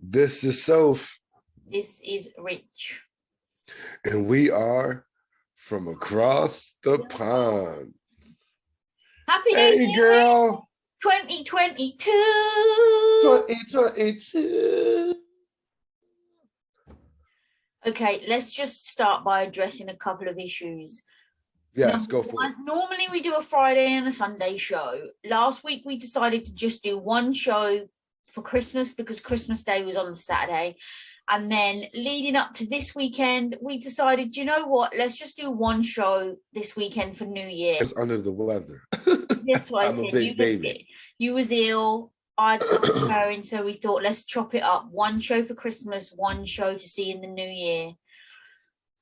This is Soph, This is Rich. and we are from across the pond. Happy New Hey, Year, girl. 2022. 2022. Okay, let's just start by addressing a couple of issues. Yes, go for it. Normally we do a Friday and a Sunday show. Last week we decided to just do one show for Christmas because Christmas Day was on the Saturday. And then leading up to this weekend, we decided, you know what, let's just do one show this weekend for New Year. I was under the weather. That's what I said. I'm a big baby. You was ill. I'd got recurring, so we thought, let's chop it up. One show for Christmas, one show to see in the New Year.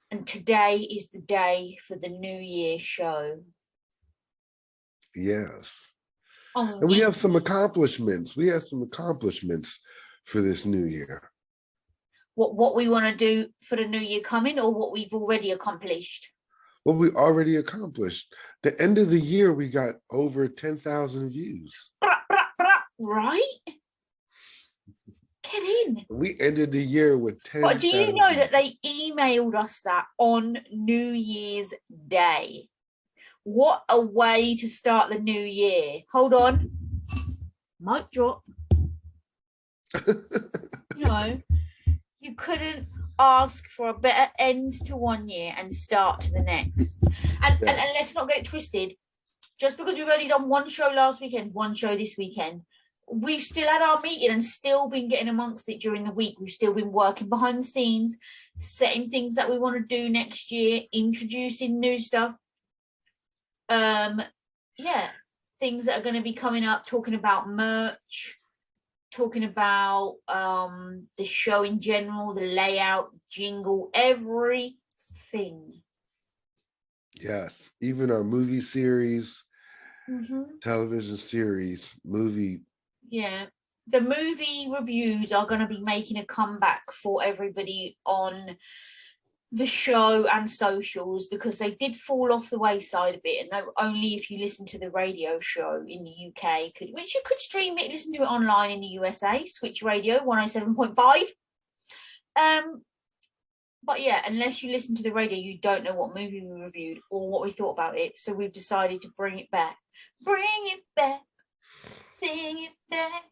And today is the day for the New Year show. Yes. Oh, and we have some accomplishments. We have some accomplishments for this new year. What we want to do for the New Year coming, or what we've already accomplished? What we already accomplished. The end of the year, we got over 10,000 views. Right? Get in. We ended the year with 10,000. But do you know that they emailed us that on New Year's Day? What a way to start the new year. Hold on. Mic drop. You couldn't ask for a better end to one year and start to the next. And let's not get it twisted. Just because we've only done one show last weekend, one show this weekend, we've still had our meeting and still been getting amongst it during the week. We've still been working behind the scenes, setting things that we want to do next year, introducing new stuff. Things that are going to be coming up, talking about merch, talking about the show in general, the layout, jingle, everything. Yes, even our movie series, television series, movie. Yeah, the movie reviews are going to be making a comeback for everybody on the show and socials, because they did fall off the wayside a bit, and they were only if you listen to the radio show in the UK, which you could stream it, listen to it online in the USA, Switch Radio 107.5. But yeah, unless you listen to the radio, you don't know what movie we reviewed or what we thought about it. So we've decided to bring it back. Bring it back. Sing it back.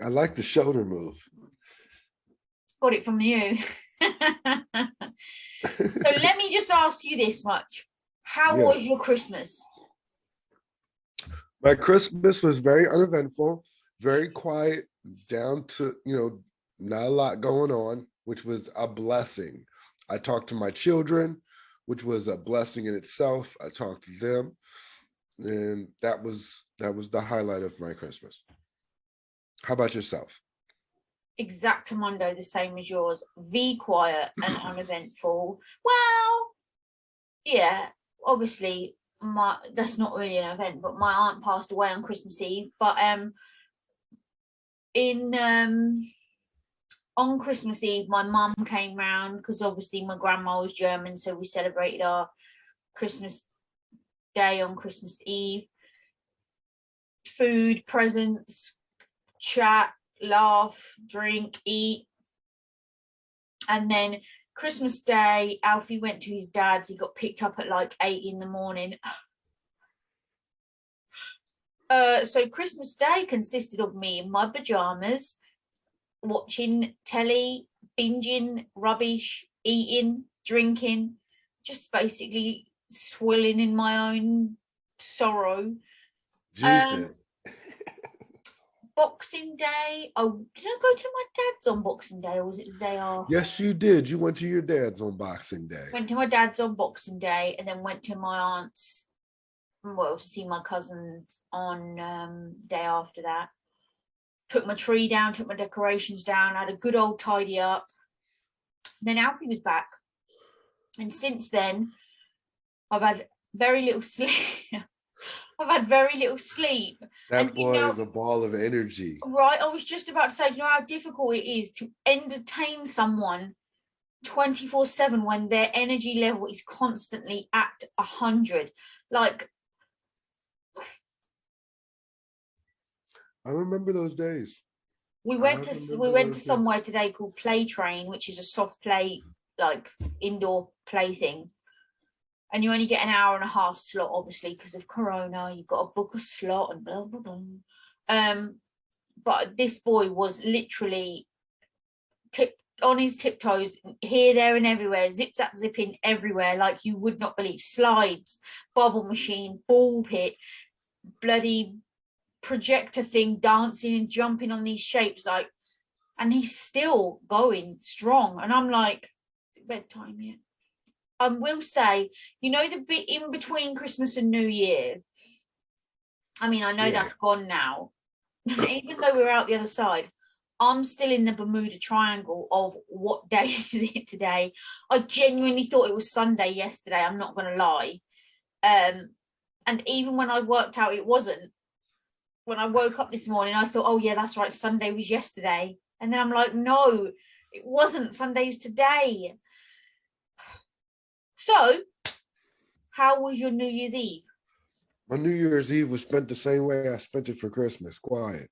I like the shoulder move. Got it from you. So let me just ask you this much. How was your Christmas? My Christmas was very uneventful, very quiet, down to, not a lot going on, which was a blessing. I talked to my children, which was a blessing in itself. I talked to them, and that was the highlight of my Christmas. How about yourself? Exactamundo, the same as yours. Quiet and uneventful. Well, yeah, obviously that's not really an event, but my aunt passed away on Christmas Eve. But on Christmas Eve, my mum came round, because obviously my grandma was German, so we celebrated our Christmas Day on Christmas Eve. Food, presents, chat, laugh, drink, eat. And then Christmas Day, Alfie went to his dad's. He got picked up at like 8 a.m. So Christmas Day consisted of me in my pajamas, watching telly, binging rubbish, eating, drinking, just basically swilling in my own sorrow. Boxing Day. Oh, did I go to my dad's on Boxing Day, or was it the day after? Yes, you did. You went to your dad's on Boxing Day. Went to my dad's on Boxing Day, and then went to my aunt's, to see my cousins on day after that. Took my tree down, took my decorations down, had a good old tidy up. Then Alfie was back, and since then, I've had very little sleep. That boy is a ball of energy. Right, I was just about to say, do you know how difficult it is to entertain someone 24/7 when their energy level is constantly at 100? Like, I remember those days. We I went to we remember went to those days. somewhere today called Play Train, which is a soft play, like indoor play thing. And you only get an hour and a half slot, obviously, because of Corona. You've got to book a slot and blah blah blah. But this boy was literally on his tiptoes, here, there, and everywhere, zip zap zipping everywhere, like you would not believe. Slides, bubble machine, ball pit, bloody projector thing, dancing and jumping on these shapes, like, and he's still going strong. And I'm like, is it bedtime yet? I will say, you know, the bit in between Christmas and New Year, I mean, I know that's gone now. Even though we're out the other side, I'm still in the Bermuda Triangle of what day is it today. I genuinely thought it was Sunday yesterday, I'm not going to lie. And even when I worked out it wasn't, when I woke up this morning, I thought, oh yeah, that's right, Sunday was yesterday. And then I'm like, no, it wasn't. Sunday's today. So, how was your New Year's Eve? My New Year's Eve was spent the same way I spent it for Christmas, quiet.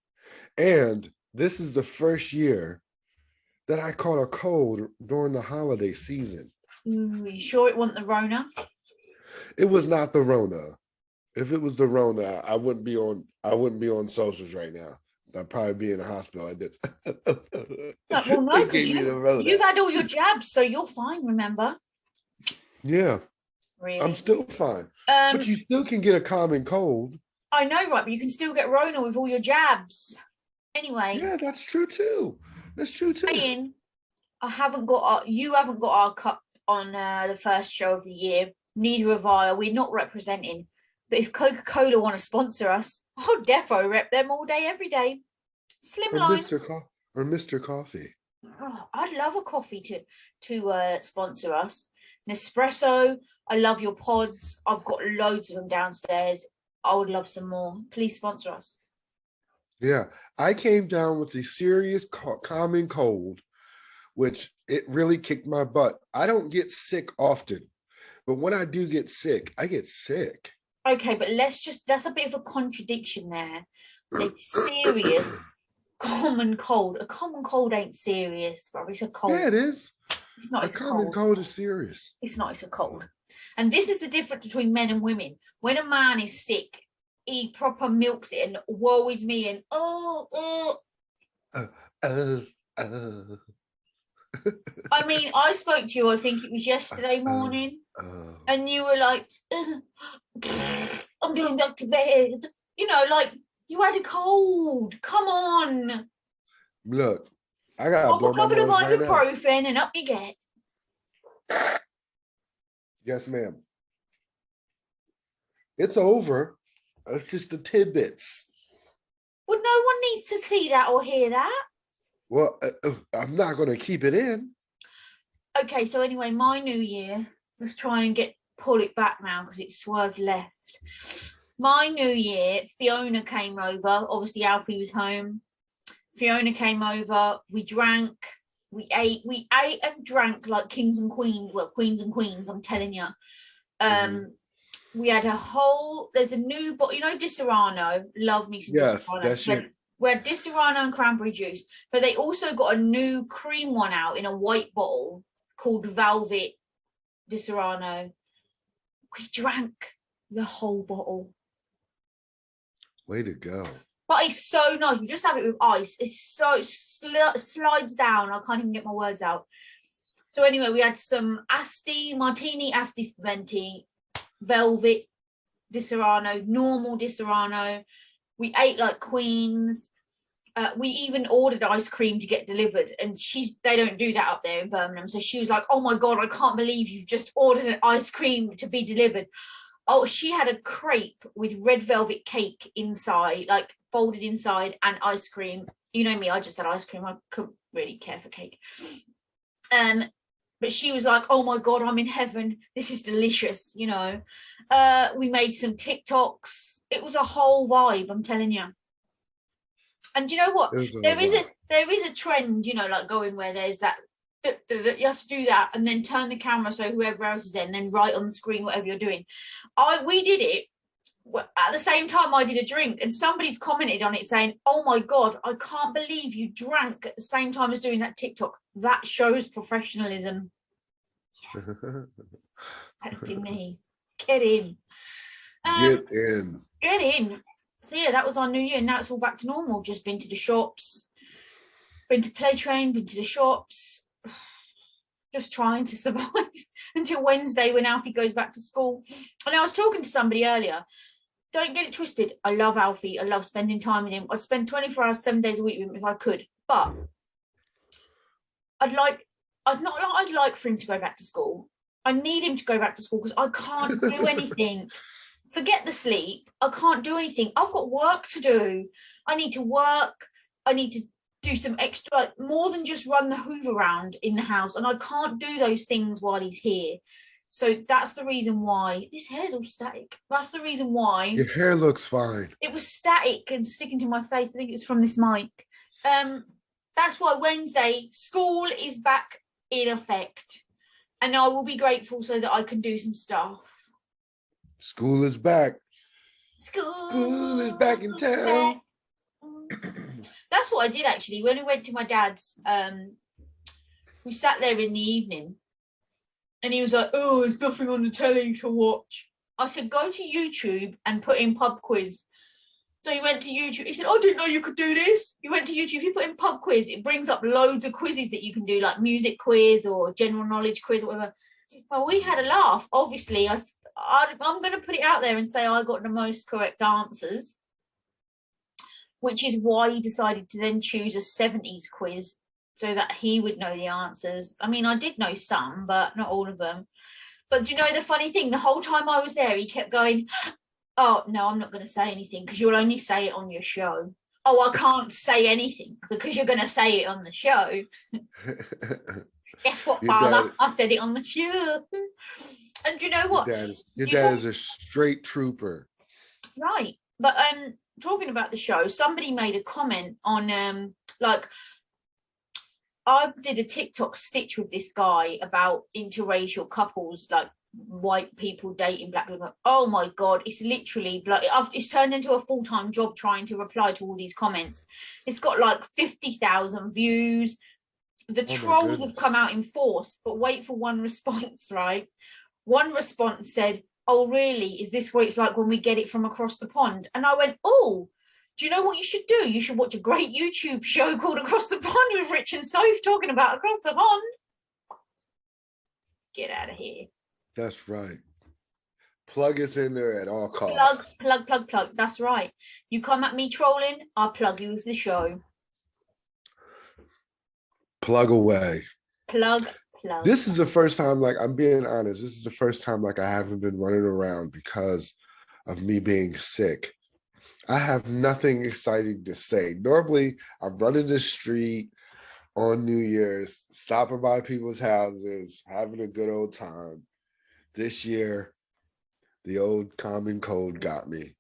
And this is the first year that I caught a cold during the holiday season. Ooh, you sure it wasn't the Rona? It was not the Rona. If it was the Rona, I wouldn't be on socials right now. I'd probably be in the hospital. I did. Well, no, because you've had all your jabs, so you're fine, remember? Yeah. Really? I'm still fine. But you still can get a common cold. I know, right? But you can still get Rona with all your jabs. Anyway. Yeah, that's true too. That's true too. You haven't got our cup on the first show of the year. Neither have I. We're not representing. But if Coca-Cola want to sponsor us, I'll defo rep them all day, every day. Slimline. Or Mr. Coffee. Oh, I'd love a coffee to sponsor us. Nespresso. I love your pods. I've got loads of them downstairs. I would love some more. Please sponsor us. Yeah, I came down with a serious common cold, which it really kicked my butt. I don't get sick often, but when I do get sick, I get sick. Okay, but that's a bit of a contradiction there. It's serious common cold. A common cold ain't serious, bro. It's a cold. Yeah, it is. It's not. A common cold is serious. It's not. It's a cold. And this is the difference between men and women. When a man is sick, he proper milks it and woe is me and I mean, I spoke to you, I think it was yesterday morning, and you were like, I'm going back to bed. You know, like, you had a cold. Come on. Look, I got a couple of ibuprofen and up you get. Yes, ma'am. It's over. It's just the tidbits. Well, no one needs to see that or hear that. Well, I'm not going to keep it in. Okay, so anyway, my New Year, let's try and pull it back now because it's swerved left. My New Year, Fiona came over. Obviously, Alfie was home. Fiona came over. We drank. We ate and drank like kings and queens. Well, queens and queens, I'm telling you. We had there's a new, you know, Disaronno. Love me some Disaronno. That's we had Disaronno and cranberry juice, but they also got a new cream one out in a white bottle called Velvet Disaronno. We drank the whole bottle. Way to go. But it's so nice. You just have it with ice. It's so slides down. I can't even get my words out. So anyway, we had some Martini Asti Spumenti, Velvet Disaronno, normal Disaronno. We ate like queens. We even ordered ice cream to get delivered, and they don't do that up there in Birmingham. So she was like, "Oh my God, I can't believe you've just ordered an ice cream to be delivered." Oh, she had a crepe with red velvet cake inside, like folded inside, and ice cream. You know me, I just had ice cream. I couldn't really care for cake. But she was like, "Oh my God, I'm in heaven. This is delicious." You know, we made some TikToks. It was a whole vibe, I'm telling you. And you know what? There is a trend, you know, like going where there's that, you have to do that and then turn the camera so whoever else is there and then write on the screen whatever you're doing. We did it well, at the same time I did a drink, and somebody's commented on it saying, "Oh my God, I can't believe you drank at the same time as doing that TikTok. That shows professionalism." Yes, that'd be me. Get in. Get in. Get in. So yeah, that was our New Year. Now it's all back to normal. Just been to the shops, been to play train, been to the shops. Just trying to survive until Wednesday when Alfie goes back to school. And I was talking to somebody earlier. Don't get it twisted. I love Alfie. I love spending time with him. I'd spend 24 hours, 7 days a week with him if I could. But I'd like for him to go back to school. I need him to go back to school because I can't do anything. Forget the sleep. I can't do anything. I've got work to do. I need to work. I need to do some extra, more than just run the hoover around in the house. And I can't do those things while he's here. So that's the reason why this hair's all static. That's the reason why your hair looks fine. It was static and sticking to my face. I think it was from this mic. That's why Wednesday school is back in effect, and I will be grateful so that I can do some stuff. School is back. School is back in town. That's what I did actually when we went to my dad's. We sat there in the evening. And he was like, "Oh, there's nothing on the telly to watch." I said, "Go to YouTube and put in pub quiz." So he went to YouTube. He said, "I didn't know you could do this." You went to YouTube. If you put in pub quiz, it brings up loads of quizzes that you can do, like music quiz or general knowledge quiz or whatever. Well, we had a laugh. Obviously, I'm going to put it out there and say I got the most correct answers, which is why he decided to then choose a 70s quiz, so that he would know the answers. I mean, I did know some, but not all of them. But you know the funny thing? The whole time I was there, he kept going, "Oh, no, I'm not going to say anything because you'll only say it on your show." "Oh, I can't say anything because you're going to say it on the show." Guess what, Father? I said it on the show. And you know what? Your dad is a straight trooper. Right. But talking about the show, somebody made a comment on like, I did a TikTok stitch with this guy about interracial couples, like white people dating black people. Oh my God, it's literally like it's turned into a full-time job trying to reply to all these comments. It's got like 50,000 views. The trolls have come out in force, but wait for one response, right? One response said, "Oh, really? Is this what it's like when we get it from across the pond?" And I went, "Oh, do you know what you should do? You should watch a great YouTube show called Across the Pond with Rich and Soph talking about across the pond." Get out of here. That's right. Plug us in there at all costs. Plug. That's right. You come at me trolling, I'll plug you with the show. Plug away. Plug. This is the first time, like, I'm being honest, this is the first time like I haven't been running around because of me being sick. I have nothing exciting to say. Normally, I'm running the street on New Year's, stopping by people's houses, having a good old time. This year, the old common cold got me.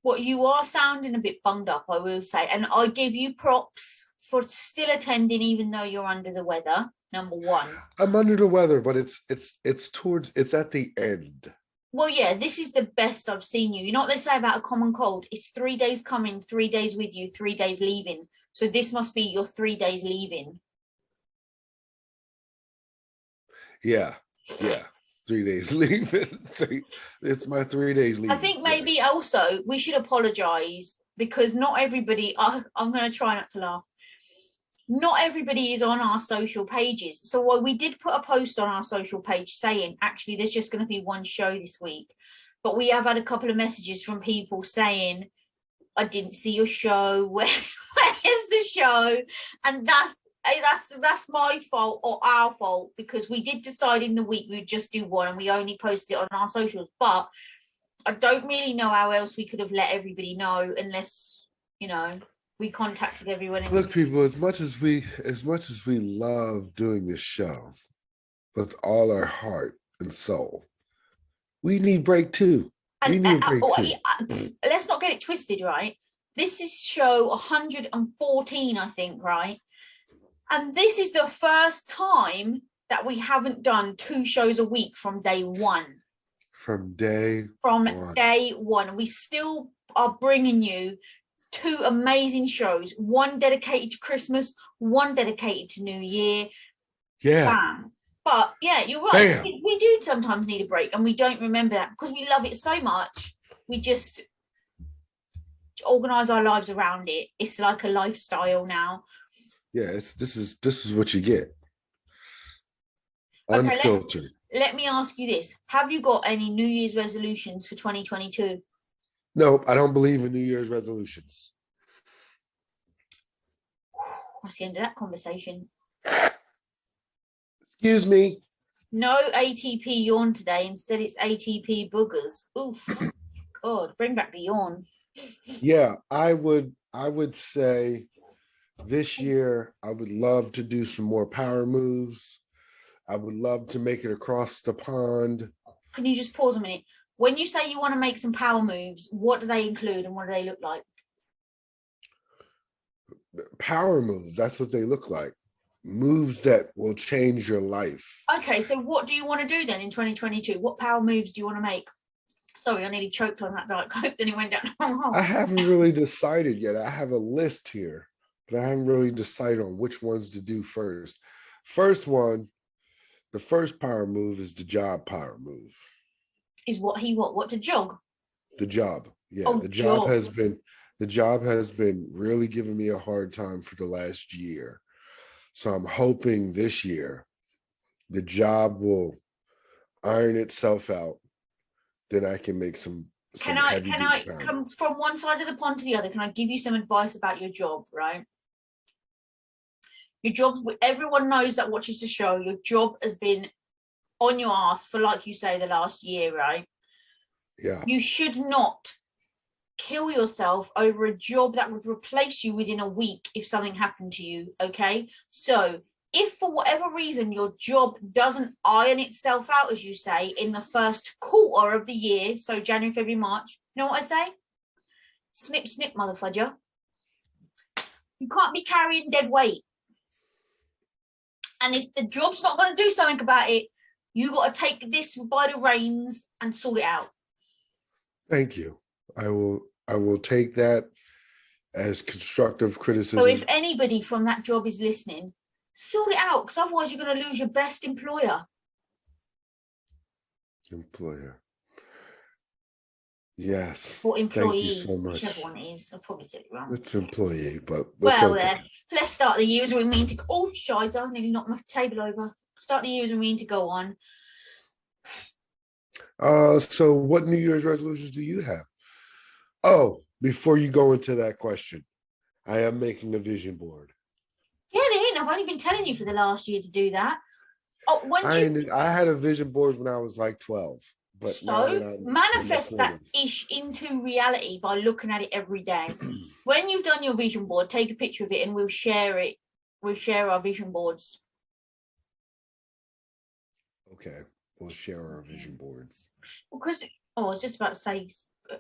Well, you are sounding a bit bunged up, I will say. And I give you props for still attending, even though you're under the weather, number one. I'm under the weather, but it's at the end. Well, yeah, this is the best I've seen you. You know what they say about a common cold? It's 3 days coming, 3 days with you, 3 days leaving. So this must be your 3 days leaving. Yeah. 3 days leaving. It's my 3 days leaving. I think maybe also we should apologize because not everybody, I'm going to try not to laugh. Not everybody is on our social pages. So while we did put a post on our social page saying, actually, there's just going to be one show this week. But we have had a couple of messages from people saying, "I didn't see your show. Where is the show?" And that's my fault or our fault, because we did decide in the week we'd just do one and we only posted it on our socials. But I don't really know how else we could have let everybody know unless, we contacted everyone. Look, people, as much as we love doing this show with all our heart and soul, we need break too. We need a break too. Let's not get it twisted, right? This is show 114, I think, right? And this is the first time that we haven't done 2 shows a week from day one. From day from one. day one. We still are bringing you two amazing shows, one dedicated to Christmas, one dedicated to New Year. Yeah. Bam. But yeah, you're right. Bam. We do sometimes need a break, and we don't remember that because we love it so much. We just organize our lives around it. It's like a lifestyle now. Yeah, this is what you get. Okay, Unfiltered. let me ask you this. Have you got any New Year's resolutions for 2022? Nope, I don't believe in New Year's resolutions. That's the end of that conversation. Excuse me. No ATP yawn today. Instead, it's ATP boogers. Oof. God, bring back the yawn. Yeah, I would say this year I would love to do some more power moves. I would love to make it across the pond. Can you just pause a minute? When you say you want to make some power moves, what do they include and what do they look like? Power moves, that's what they look like. Moves that will change your life. Okay, so what do you want to do then in 2022? What power moves do you want to make? Sorry, I nearly choked on that Diet Coke, then it went down the wrong hole. I haven't really decided yet. I have a list here, but I haven't really decided on which ones to do first. First one, the first power move is the job power move. Is what to jog? The job. Yeah, Oh, the job jog. has been really giving me a hard time for the last year. So I'm hoping this year the job will iron itself out. Then I can make some Can heavy I power come moves. from one side of the pond to the other? Can I give you some advice about your job, right? Your job, everyone knows that watches the show, your job has been on your ass for, like you say, the last year, right? Yeah. You should not kill yourself over a job that would replace you within a week if something happened to you, okay? So if for whatever reason your job doesn't iron itself out, as you say, in the first quarter of the year, so January, February, March, you know what I say? Snip, snip, motherfudger. You can't be carrying dead weight. And if the job's not going to do something about it, you got to take this by the reins and sort it out. Thank you. I will take that as constructive criticism. So if anybody from that job is listening, sort it out, because otherwise you're going to lose your best employer. Employer. Yes. Or employee. Thank you so much. Whichever one it is. I probably said it wrong. It's employee, but well, okay. Let's start the year as we mean to. Oh, shite! I nearly knocked my table over. Start the year as we mean to go on. So what New Year's resolutions do you have? Oh, before you go into that question, I am making a vision board. Get in. I've only been telling you for the last year to do that. Oh, I had a vision board when I was like 12. But so manifest that ish into reality by looking at it every day. When you've done your vision board, take a picture of it and we'll share it. We'll share our vision boards. Okay, we'll share our vision boards. Because I was just about to say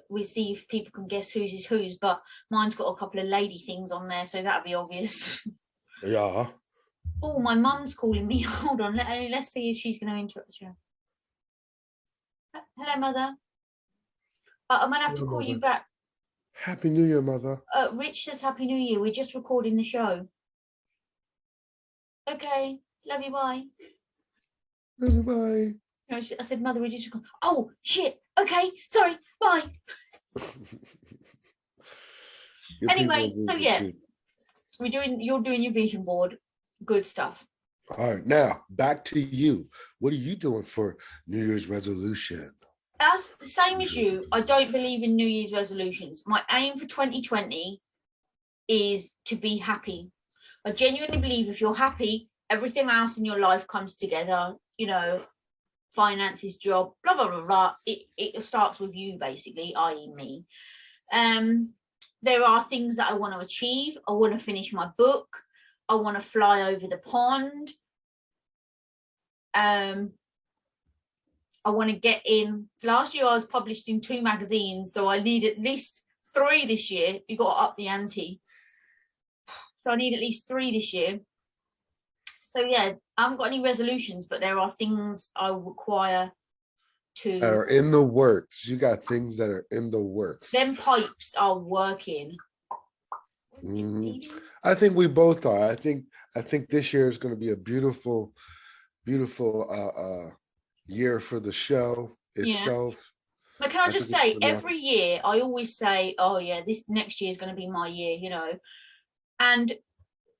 we see if people can guess whose is whose, but mine's got a couple of lady things on there, so that'd be obvious. Yeah. Oh, my mum's calling me. Hold on, let's see if she's going to interrupt you. Hello, Mother. I'm going to have to call you back. Happy New Year, Mother. Rich says Happy New Year. We're just recording the show. Okay. Love you. Bye. Love you. Bye. I said, Mother, we're just recording. Oh, shit. Okay. Sorry. Bye. Anyway, so yeah. You're doing your vision board. Good stuff. All right. Now, back to you. What are you doing for New Year's resolution? As the same as you, I don't believe in New Year's resolutions. My aim for 2020 is to be happy. I genuinely believe if you're happy, everything else in your life comes together, you know, finances, job, blah, blah, blah, blah. It starts with you, basically, i.e. me. There are things that I want to achieve. I want to finish my book. I want to fly over the pond. I want to get in. Last year I was published in 2 magazines, so I need at least 3 this year. You got to up the ante. So I need at least 3 this year. So yeah, I haven't got any resolutions, but there are things I require That to. are in the works. You got things that are in the works. Them pipes are working. Mhm. I think we both are. I think this year is going to be a beautiful, beautiful year for the show Yeah. itself. But can I I just think it's say, gonna be every year I always say, oh yeah, this next year is going to be my year, you know. And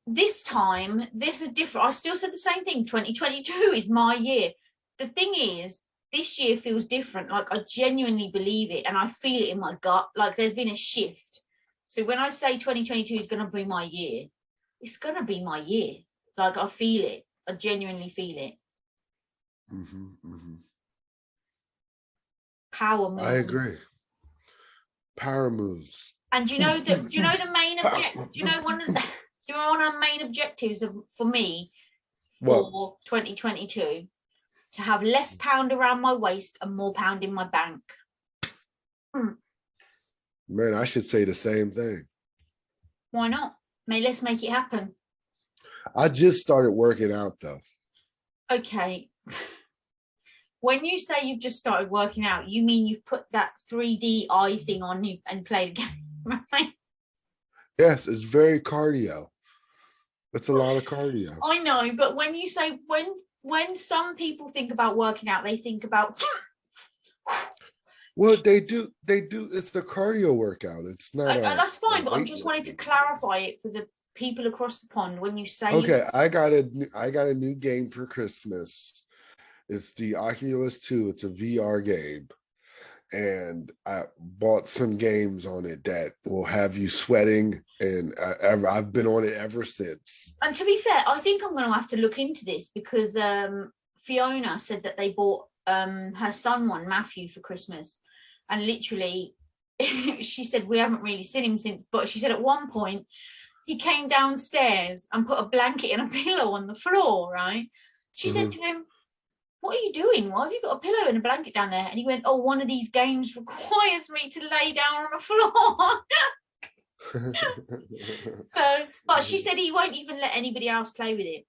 this time, this is different. I still said the same thing. 2022 is my year. The thing is, this year feels different. Like, I genuinely believe it and I feel it in my gut. Like, there's been a shift. So when I say 2022 is going to be my year, it's going to be my year. Like, I feel it. I genuinely feel it. Power I move. agree. Power moves. And do you know the main objective? Do you know one of the main objectives for me What? for 2022? To have less pound around my waist and more pound in my bank. Man, I should say the same thing. Why not? Let's make it happen. I just started working out though. Okay. When you say you've just started working out, you mean you've put that 3D eye thing on you and played a game, right? Yes, it's very cardio. It's a lot of cardio. I know, but when you say when some people think about working out, they think about Well, they do. It's the cardio workout. It's not that's a fine, but I'm just wanting to weightlifting. clarify it for the people across the pond. When you say Okay, I got a new game for Christmas. It's the Oculus 2. It's a VR game. And I bought some games on it that will have you sweating, and I've been on it ever since. And to be fair, I think I'm going to have to look into this because Fiona said that they bought her son one, Matthew, for Christmas. And literally, she said, we haven't really seen him since. But she said at one point, he came downstairs and put a blanket and a pillow on the floor, right? She said to him, what are you doing? Why have you got a pillow and a blanket down there? And he went, oh, one of these games requires me to lay down on the floor. So, but she said he won't even let anybody else play with it.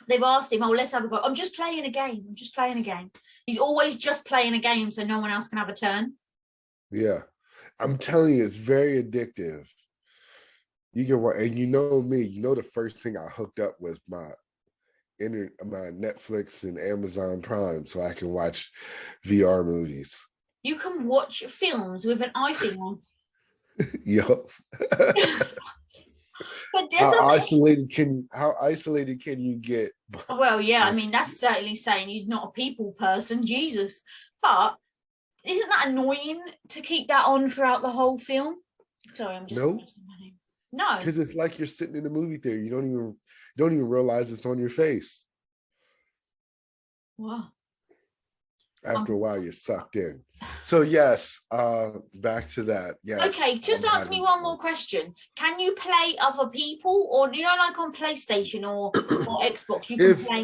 They've asked him, oh, let's have a go. I'm just playing a game. I'm just playing a game. He's always just playing a game so no one else can have a turn. Yeah. I'm telling you, it's very addictive. You can watch, and you know me, the first thing I hooked up was my Netflix and Amazon Prime so I can watch VR movies. You can watch films with an iPhone on. Yup. But how isolated can you get? Well, yeah, I mean, that's certainly saying you're not a people person, Jesus. But isn't that annoying to keep that on throughout the whole film? Sorry, I'm just no, because it's like you're sitting in a movie theater. You don't even realize it's on your face. Wow. After a while, you're sucked in. So yes, back to that. Yes. Okay, just answer me one more question. Can you play other people, or like on PlayStation or Xbox? You can play.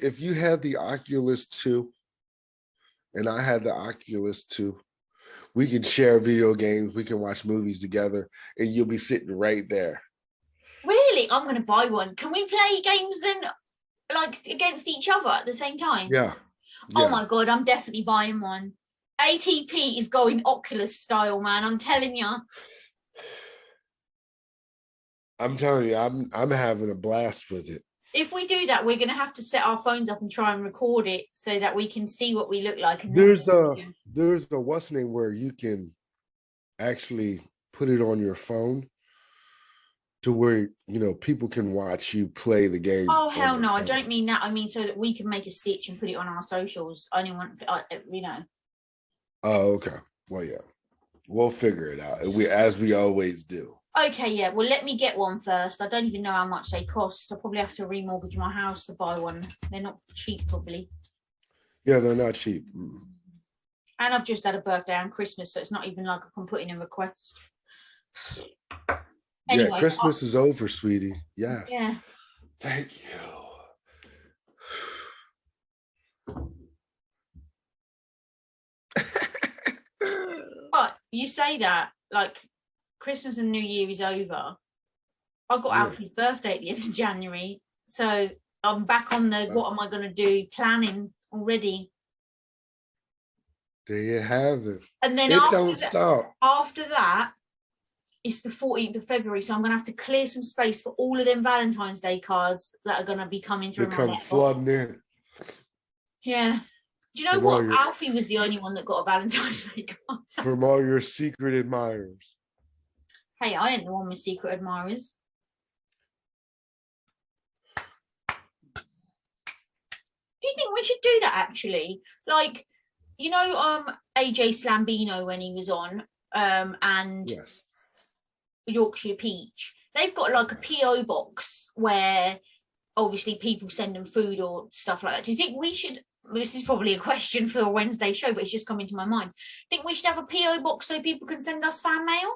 If you had the Oculus 2 and I had the Oculus 2, we can share video games, we can watch movies together, and you'll be sitting right there. Really? I'm gonna buy one. Can we play games then, like against each other at the same time? Yeah. Oh my God, I'm definitely buying one. ATP is going Oculus style, man. I'm telling you. I'm telling you, I'm having a blast with it. If we do that, we're going to have to set our phones up and try and record it so that we can see what we look like. There's a what's name where you can actually put it on your phone to where people can watch you play the game. Oh hell no, I don't mean that. I mean so that we can make a stitch and put it on our socials. I only want Oh, okay. Well, yeah, we'll figure it out. As we always do. Okay, yeah. Well, let me get one first. I don't even know how much they cost. I'll probably have to remortgage my house to buy one. They're not cheap, probably. Yeah, they're not cheap. And I've just had a birthday and Christmas, so it's not even like I can put in a request. Anyway, yeah, Christmas is over, sweetie. Yes. Yeah. Thank you. But you say that, like, Christmas and New Year is over. I got Alfie's birthday at the end of January, so I'm back on the what am I going to do planning already. There you have it. And then It don't stop. after that, it's the 14th of February. So I'm going to have to clear some space for all of them Valentine's Day cards that are going to be coming They through my come letterbox. flooding in. Yeah. Do you know what? Alfie was the only one that got a Valentine's Day card. From all your secret admirers. Hey, I ain't the one with secret admirers. Do you think we should do that actually? Like, you know, AJ Slambino when he was on, and yes. Yorkshire Peach, they've got like a PO box where obviously people send them food or stuff like that. Do you think we should? This is probably a question for a Wednesday show, but it's just come into my mind. Think we should have a PO box so people can send us fan mail?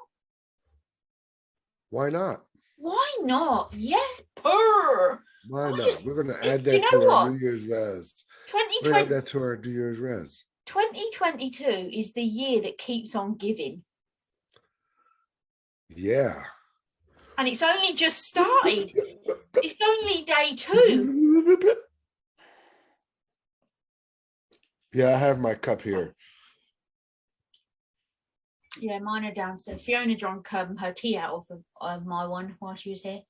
Why not? Why not? Yeah, purr. Why not? We're gonna add that to our New Year's res. 2020. Add that to our New Year's res. 2022 is the year that keeps on giving. Yeah. And it's only just started. It's only day 2. Yeah, I have my cup here. Yeah, mine are downstairs. Fiona drank her tea out of my one while she was here.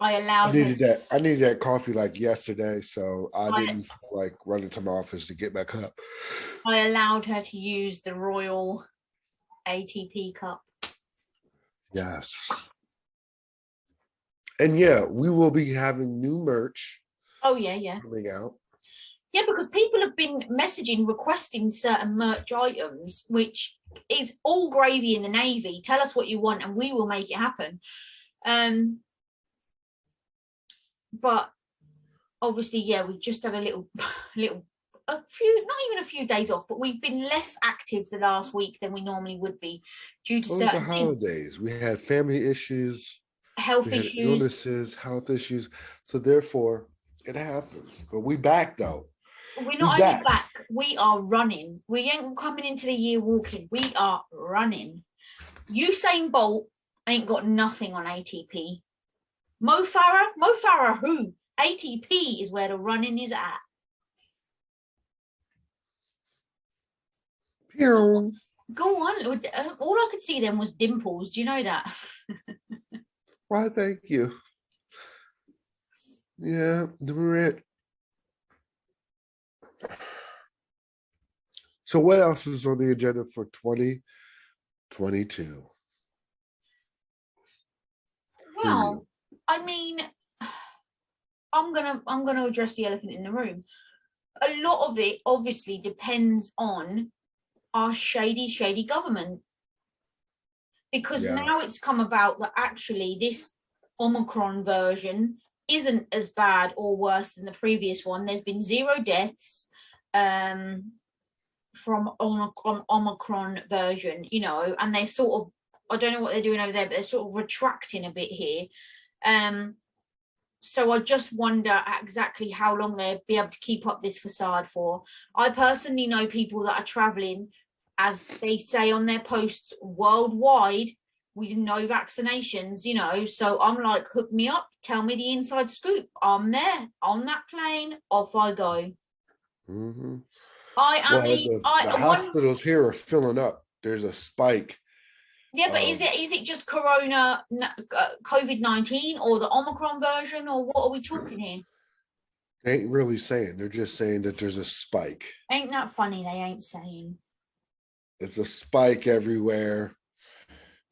I needed that coffee like yesterday, so I didn't like run into my office to get my cup. I allowed her to use the Royal ATP cup. Yes. And yeah, we will be having new merch. Oh yeah. Coming out. Yeah, because people have been messaging, requesting certain merch items, which is all gravy in the Navy. Tell us what you want and we will make it happen. But obviously, yeah, we just had a few, not even a few days off, but we've been less active the last week than we normally would be due to certain holidays. We had family issues, health issues, illnesses, health issues. So therefore, it happens. But we back though. We're not only back, we are running. We ain't coming into the year walking. We are running. Usain Bolt ain't got nothing on ATP. Mo Farah who? ATP is where the running is at. Go on. All I could see then was dimples. Do you know that? Why, thank you. Yeah, it. So what else is on the agenda for 2022? Well, I mean, I'm gonna address the elephant in the room. A lot of it obviously depends on our shady government, because now it's come about that actually this Omicron version isn't as bad or worse than the previous one. There's been 0 deaths from Omicron version, you know, and they sort of, I don't know what they're doing over there, but they're sort of retracting a bit here. So I just wonder exactly how long they'll be able to keep up this facade for. I personally know people that are traveling, as they say on their posts, worldwide with no vaccinations, you know. So I'm like, hook me up, tell me the inside scoop. I'm there on that plane, off I go. Mm-hmm. The hospitals here are filling up. There's a spike. Yeah, but is it just Corona, COVID-19, or the Omicron version, or what are we talking here? They ain't really saying. They're just saying that there's a spike. Ain't that funny? They ain't saying. It's a spike everywhere.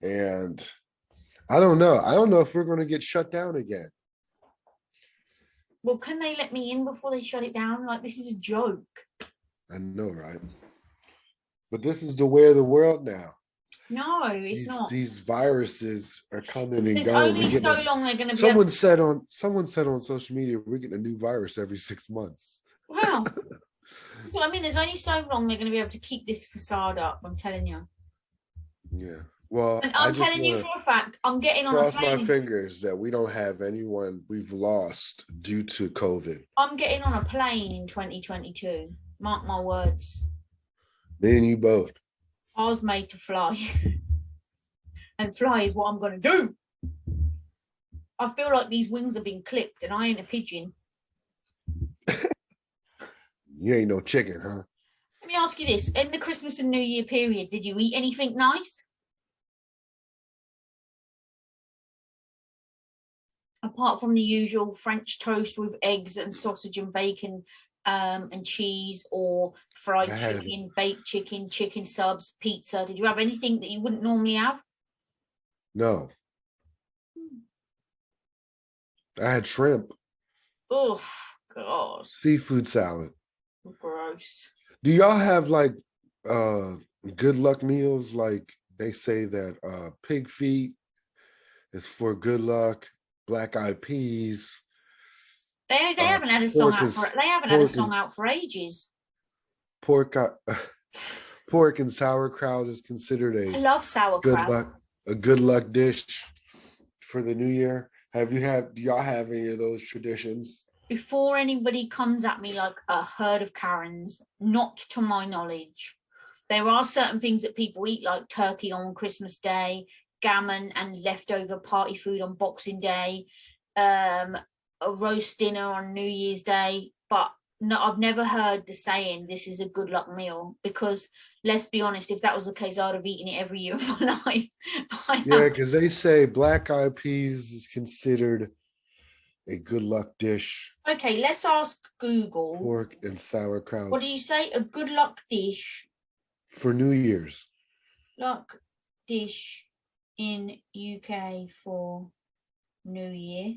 And I don't know. I don't know if we're going to get shut down again. Well, can they let me in before they shut it down? Like, this is a joke. I know, right? But this is the way of the world now. No, it's not. These viruses are coming and There's going. Only so long they're going to be. Someone said on social media, we're getting a new virus every 6 months. Wow. So I mean, there's only so long they're going to be able to keep this facade up. I'm telling you. Yeah. Well, and I'm telling you for a fact, I'm getting on a plane. Cross my fingers that we don't have anyone we've lost due to COVID. I'm getting on a plane in 2022. Mark my words. Me and you both. I was made to fly. And fly is what I'm going to do. I feel like these wings have been clipped and I ain't a pigeon. You ain't no chicken, huh? me ask you this. In the Christmas and New Year period, did you eat anything nice? Apart from the usual French toast with eggs and sausage and bacon and cheese, or fried chicken, baked chicken, chicken subs, pizza. Did you have anything that you wouldn't normally have? No. I had shrimp. Oh, God. Seafood salad. Gross. Do y'all have like good luck meals? Like they say that pig feet is for good luck, black eyed peas. They haven't had a song out for ages. Pork pork and sauerkraut is considered I love sauerkraut. A good luck dish for the new year. Do y'all have any of those traditions? Before anybody comes at me like a herd of Karens, not to my knowledge. There are certain things that people eat, like turkey on Christmas Day, gammon and leftover party food on Boxing Day, a roast dinner on New Year's Day. But no, I've never heard the saying, this is a good luck meal, because let's be honest, if that was the case, I'd have eaten it every year of my life. Yeah, because they say black eyed peas is considered a good luck dish. Okay, let's ask Google. Pork and sauerkraut. What do you say? A good luck dish for New Year's. Luck dish in UK for New Year.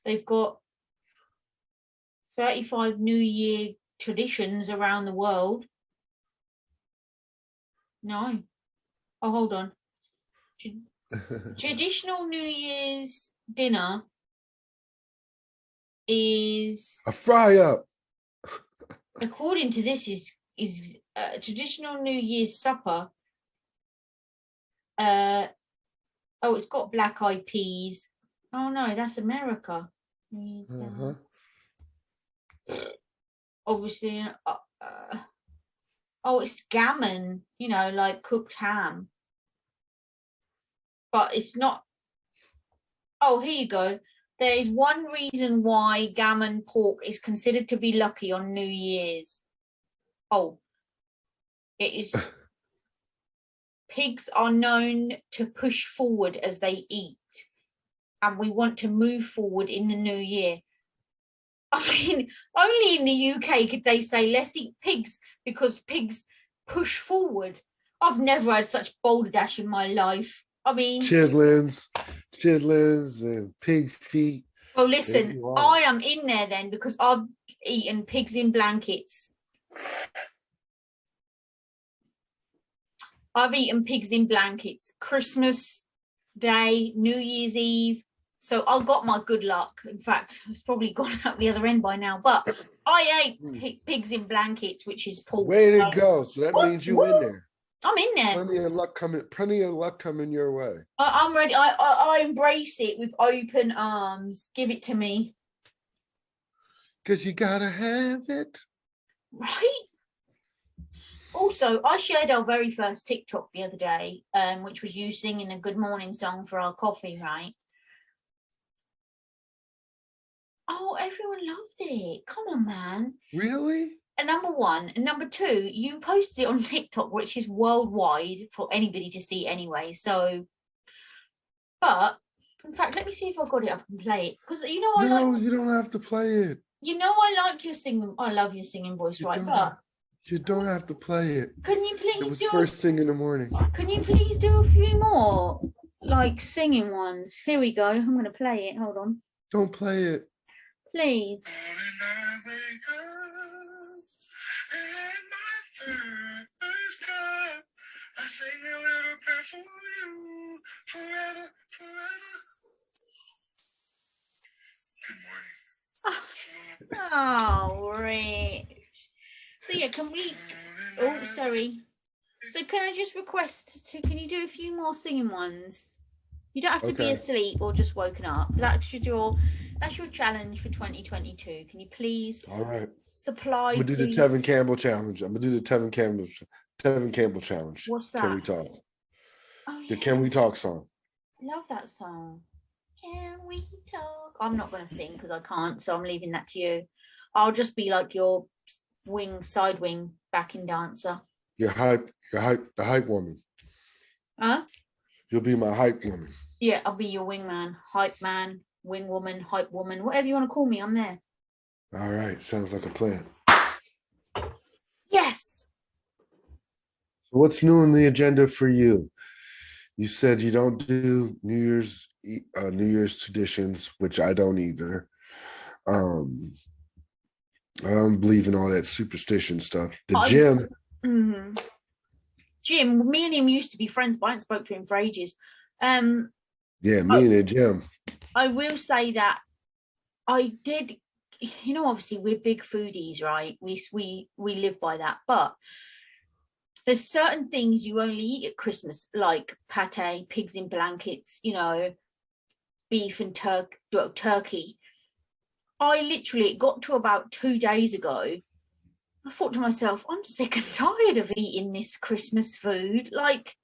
They've got 35 New Year traditions around the world. No. Oh, hold on. Traditional New Year's dinner is a fry up. According to this, is traditional New Year's supper. Oh, it's got black eyed peas. Oh no, that's America. Obviously, oh, it's gammon. You know, like cooked ham. But it's not. Oh, here you go. There is one reason why gammon pork is considered to be lucky on New Year's. Oh, it is. Pigs are known to push forward as they eat, and we want to move forward in the new year. I mean, only in the UK could they say let's eat pigs, because pigs push forward. I've never had such balderdash in my life. I mean, chitlins and pig feet. Well, listen, I am in there then, because I've eaten pigs in blankets. I've eaten pigs in blankets, Christmas Day, New Year's Eve. So I got my good luck. In fact, it's probably gone out the other end by now. But I ate pigs in blankets, which is pork. Way to go. So that means you're in there. I'm in there. Plenty of luck coming your way. I'm ready. I embrace it with open arms. Give it to me. Because you gotta have it. Right? Also, I shared our very first TikTok the other day, which was you singing a good morning song for our coffee, right? Oh, everyone loved it. Come on, man. Really? And number one. And number two, you posted it on TikTok, which is worldwide for anybody to see anyway. So, but in fact, let me see if I've got it up and play it. Because you know, you don't have to play it. You know, I like your singing. I love your singing voice, right? But you don't have to play it. Can you please it was first thing in the morning. Can you please do a few more like singing ones? Here we go. I'm going to play it. Hold on. Don't play it. Please. I sing a little prayer for you forever, forever. Good morning. Oh, Rich. So yeah, can we? Oh, sorry. So can I just request can you do a few more singing ones? You don't have to be asleep or just woken up. That's your challenge for 2022. Can you please? All right. Supply. I'm gonna do the Tevin Campbell challenge. I'm gonna do the Tevin Campbell challenge. What's that? Can we talk? Oh, yeah. The Can We Talk song. Love that song. Can we talk? I'm not going to sing because I can't, so I'm leaving that to you. I'll just be like your side wing backing dancer. Your hype, the hype woman. Huh? You'll be my hype woman. Yeah, I'll be your wingman, hype man, wing woman, hype woman, whatever you want to call me, I'm there. All right, sounds like a plan. Yes. So what's new on the agenda for you? You said you don't do New Year's traditions, which I don't either. I don't believe in all that superstition stuff. The gym. Jim, me and him used to be friends, but I haven't spoke to him for ages. Yeah, me and the gym. I will say that I did, obviously we're big foodies, right? We live by that, but there's certain things you only eat at Christmas, like pate, pigs in blankets, beef and turkey. I literally, it got to about 2 days ago, I thought to myself, I'm sick and tired of eating this Christmas food. Like,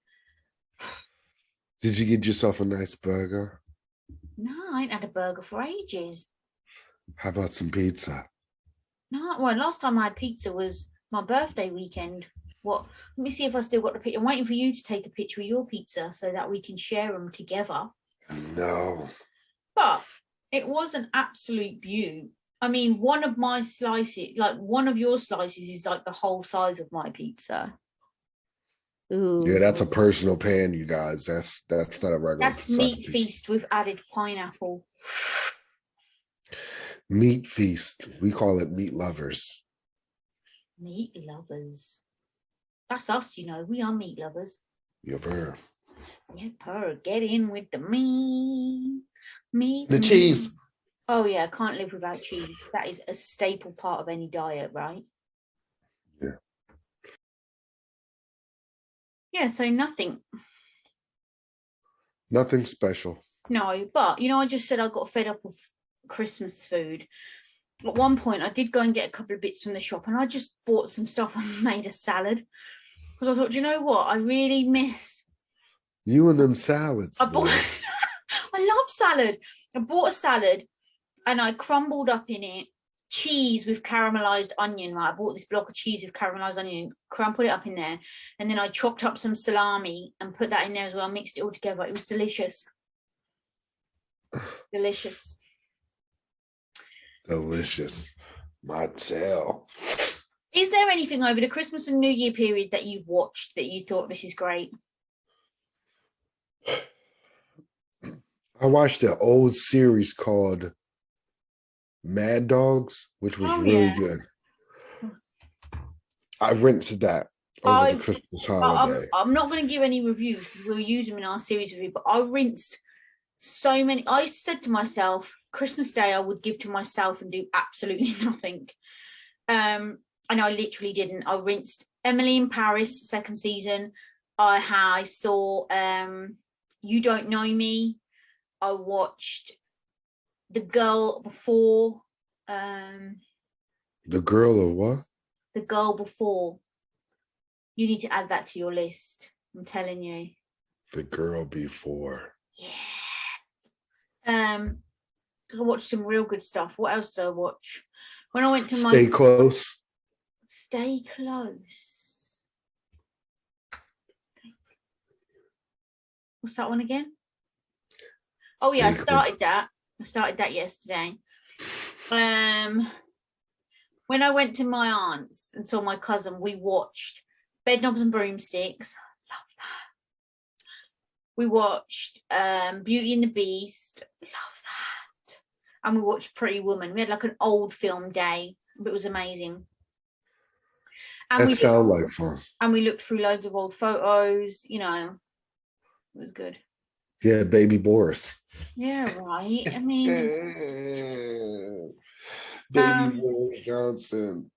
did you get yourself a nice burger? No, I ain't had a burger for ages. How about some pizza? No, well, last time I had pizza was my birthday weekend. What? Let me see if I still got the picture. I'm waiting for you to take a picture of your pizza so that we can share them together. No. But it was an absolute beaut. I mean, one of my slices, like one of your slices, is like the whole size of my pizza. Ooh. Yeah, that's a personal pan, you guys. That's not a regular. That's meat feast with added pineapple. Meat feast. We call it meat lovers. Meat lovers. That's us, we are meat lovers. Yep. Yep. Get in with the meat. The cheese. Oh yeah, can't live without cheese. That is a staple part of any diet, right? Yeah. Yeah, so nothing. Nothing special. No, but I just said I got fed up of Christmas food. At one point I did go and get a couple of bits from the shop, and I just bought some stuff and made a salad. Because I thought, you know what? I really miss you and them salads. I love salad. I bought a salad and I crumbled up in it cheese with caramelized onion. Right? I bought this block of cheese with caramelized onion, crumpled it up in there, and then I chopped up some salami and put that in there as well. Mixed it all together. It was delicious. Delicious. Delicious. My tail. Is there anything over the Christmas and New Year period that you've watched that you thought this is great? I watched an old series called Mad Dogs, which was really good. I rented that over the Christmas holiday. I'm not going to give any reviews. We'll use them in our series review, but I rinsed so many. I said to myself, Christmas Day I would give to myself and do absolutely nothing. And I literally didn't. I rinsed Emily in Paris, second season. I saw You Don't Know Me. I watched The Girl Before. The Girl of what? The Girl Before. You need to add that to your list. I'm telling you. The Girl Before. Yeah. I watched some real good stuff. What else did I watch? When I went to Stay Close. Stay Close. What's that one again? Oh yeah, I started that. I started that yesterday. When I went to my aunt's and saw my cousin, we watched Bedknobs and Broomsticks. Love that. We watched Beauty and the Beast. Love that. And we watched Pretty Woman. We had like an old film day. It was amazing. And that sounds like fun. And we looked through loads of old photos. It was good. Yeah, baby Boris. Yeah, right. I mean, baby Boris Johnson.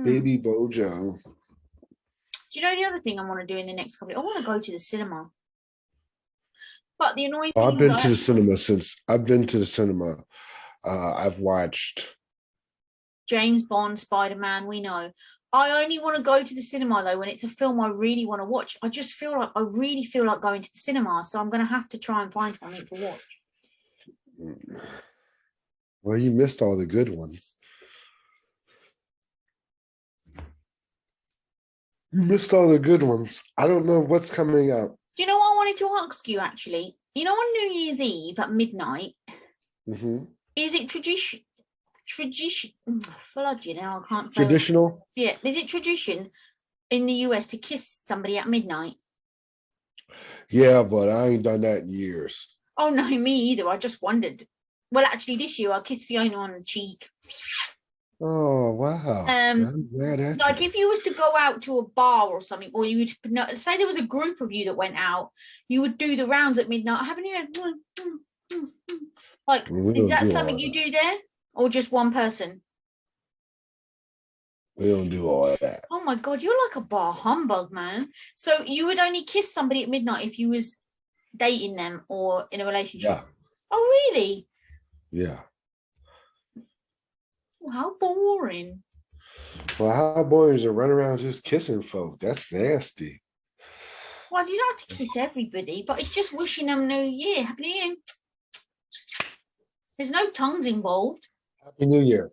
Baby Bojo. Do you know the other thing I want to do in the next couple? I want to go to the cinema. But the annoying thing I've been to the cinema since I've been to the cinema. I've watched James Bond, Spider-Man, we know. I only want to go to the cinema though when it's a film I really want to watch. I really feel like going to the cinema, so I'm going to have to try and find something to watch. Well, you missed all the good ones. You missed all the good ones. I don't know what's coming out. Do you know what I wanted to ask you actually? You know, on New Year's Eve at midnight, is it tradition? Flood, I can't say Traditional? Yeah, is it tradition in the US to kiss somebody at midnight? Yeah, but I ain't done that in years. Oh no, me either. I just wondered. Well, actually, this year I kissed Fiona on the cheek. Oh wow! Like if you was to go out to a bar or something, or you would say there was a group of you that went out, you would do the rounds at midnight. Haven't you? Like, is that something you do there, or just one person? We don't do all that. Oh my god, you're like a bar humbug, man. So you would only kiss somebody at midnight if you was dating them or in a relationship? Yeah. Oh really? Yeah. Oh, how boring. Well, how boring is to run around just kissing folk? That's nasty. Well, you don't have to kiss everybody, but it's just wishing them New Year. Happy New Year. There's no tongues involved. Happy New Year.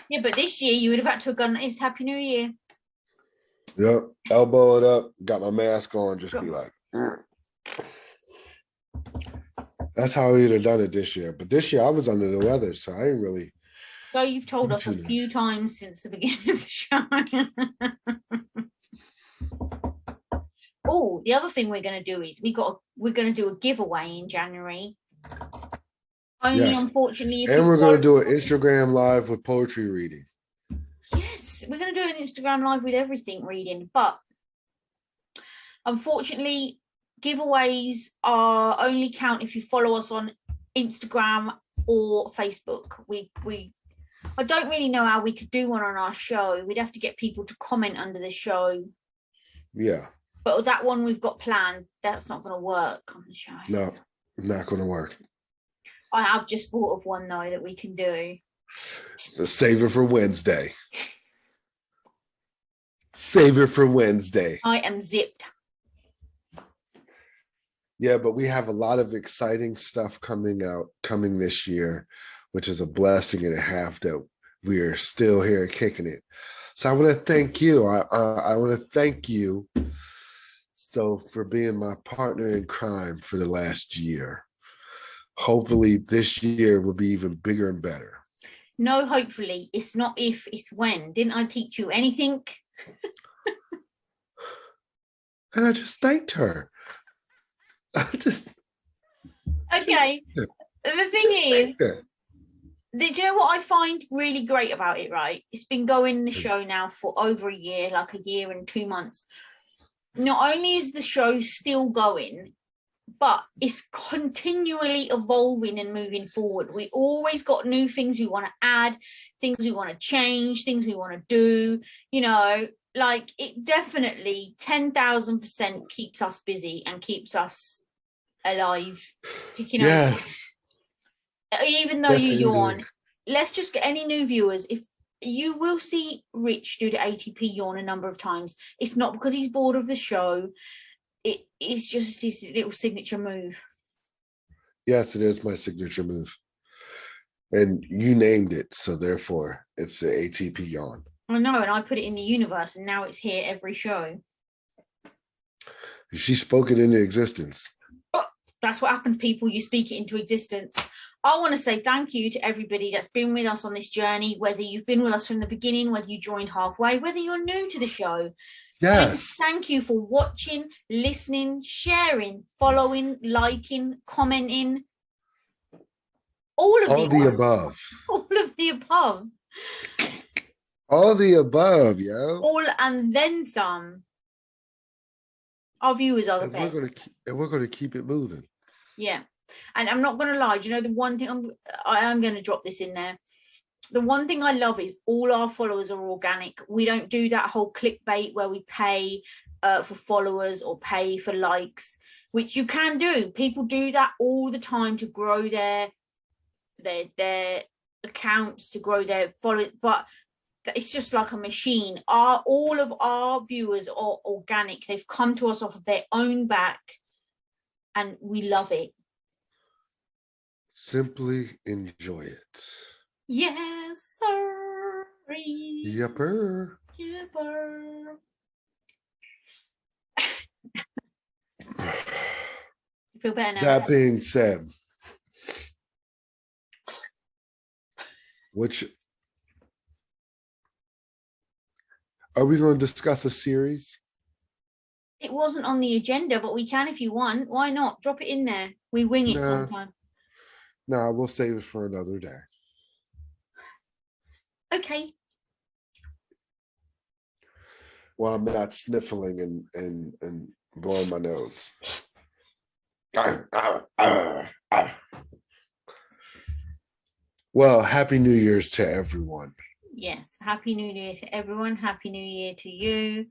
Yeah, but this year you would have had to have gone, it's Happy New Year. Yep. Elbow it up, got my mask on, just be like. That's how we would have done it this year. But this year I was under the weather, so I ain't really. So you've told us a few times since the beginning of the show. Oh, the other thing we're going to do is we're going to do a giveaway in January. Only unfortunately, and we're going to do an Instagram live with poetry reading. Yes, we're going to do an Instagram live with everything reading, but unfortunately, giveaways are only count if you follow us on Instagram or Facebook. I don't really know how we could do one on our show. We'd have to get people to comment under the show. Yeah. But that one we've got planned, that's not going to work on the show. No, not going to work. I have just thought of one though that we can do. Save it for Wednesday. Save it for Wednesday. I am zipped. Yeah, but we have a lot of exciting stuff coming this year, which is a blessing and a half that we are still here kicking it. So I want to thank you. I want to thank you for being my partner in crime for the last year. Hopefully this year will be even bigger and better. No, hopefully. It's not if, it's when. Didn't I teach you anything? And I just thanked her. Okay. The thing is, do you know what I find really great about it, right? It's been going the show now for over a year, like a year and 2 months. Not only is the show still going, but it's continually evolving and moving forward. We always got new things we want to add, things we want to change, things we want to do, like it definitely 10,000% keeps us busy and keeps us alive. Yes. Even though you yawn, let's just get any new viewers. If you will see Rich do the ATP yawn a number of times, it's not because he's bored of the show. It's just his little signature move. Yes, it is my signature move. And you named it, so therefore it's the ATP yawn. I know, and I put it in the universe, and now it's here every show. She spoke it into existence. Oh, that's what happens, people. You speak it into existence. I want to say thank you to everybody that's been with us on this journey, whether you've been with us from the beginning, whether you joined halfway, whether you're new to the show. Yes. Thank you for watching, listening, sharing, following, liking, commenting. All of the above. All of the above. All the above, yo. All and then some. Our viewers are the best. We're going to keep it moving. Yeah. And I'm not going to lie. Do you know the one thing I am going to drop this in there? The one thing I love is all our followers are organic. We don't do that whole clickbait where we pay for followers or pay for likes, which you can do. People do that all the time to grow their accounts, to grow their followers. But it's just like a machine. All of our viewers are organic. They've come to us off of their own back, and we love it. Simply enjoy it. Yes, sir. Yupper. Yupper. Feel better now. That being said, which are we going to discuss a series? It wasn't on the agenda, but we can if you want. Why not? Drop it in there. We wing it sometime. No, we'll save it for another day. Okay. Well, I'm not sniffling and blowing my nose. Well, Happy New Year's to everyone. Yes. Happy New Year to everyone. Happy New Year to you.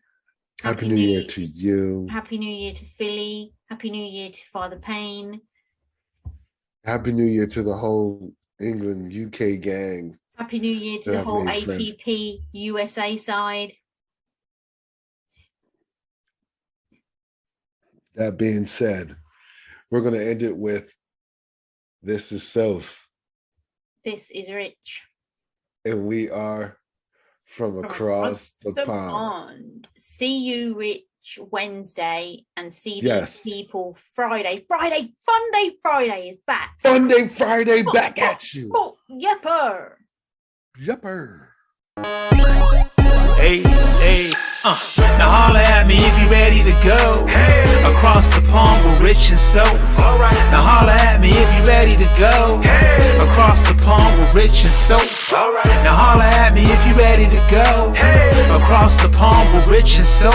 Happy New Year to you. Happy New Year to Philly. Happy New Year to Father Payne. Happy New Year to the whole England, UK gang. Happy New Year to the whole ATP USA side. That being said, we're going to end it with, this is Soph. This is Rich. And we are from across the pond. See you, Rich, Wednesday, and see these people Friday. Fun Day Friday is back. Fun Day Friday back at you. Oh, yupper. Yupper. Hey, hey, now holla at me if you ready to go. Hey, across the pond with Rich and Soph. Alright, now holla at me if you ready to go. Hey, across the pond with Rich and Soph. Alright, now holla at me if you ready to go. Hey, across the pond with Rich and Soph.